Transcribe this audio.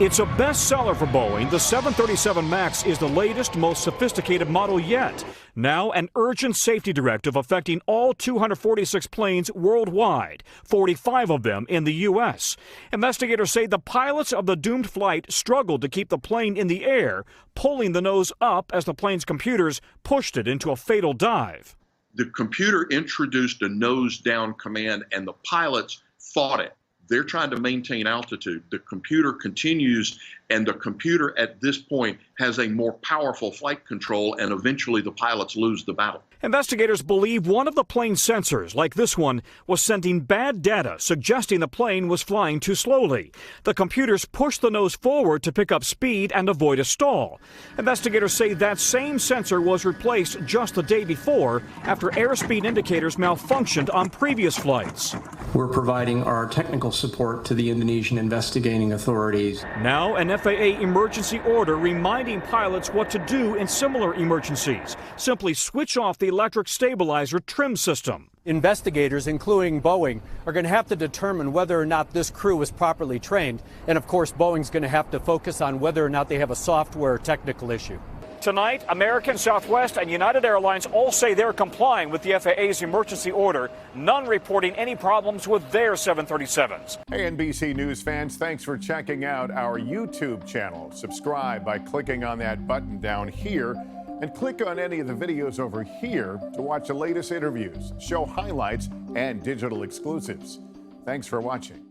It's a bestseller for Boeing. The 737 MAX is the latest, most sophisticated model yet. Now an urgent safety directive affecting all 246 planes worldwide, 45 of them in the U.S. Investigators say the pilots of the doomed flight struggled to keep the plane in the air, pulling the nose up as the plane's computers pushed it into a fatal dive. The computer introduced a nose-down command, and the pilots fought it. They're trying to maintain altitude. The computer continues, and the computer at this point has a more powerful flight control, and eventually the pilots lose the battle. Investigators believe one of the plane's sensors, like this one, was sending bad data, suggesting the plane was flying too slowly. The computers pushed the nose forward to pick up speed and avoid a stall. Investigators say that same sensor was replaced just the day before after airspeed indicators malfunctioned on previous flights. We're providing our technical support to the Indonesian investigating authorities. Now an FAA emergency order reminding pilots what to do in similar emergencies. Simply switch off the electric stabilizer trim system. Investigators, including Boeing, are going to have to determine whether or not this crew was properly trained. And of course, Boeing's going to have to focus on whether or not they have a software technical issue. Tonight, American, Southwest, and United Airlines all say they're complying with the FAA's emergency order, none reporting any problems with their 737s. Hey, NBC News fans, thanks for checking out our YouTube channel. Subscribe by clicking on that button down here, and click on any of the videos over here to watch the latest interviews, show highlights, and digital exclusives. Thanks for watching.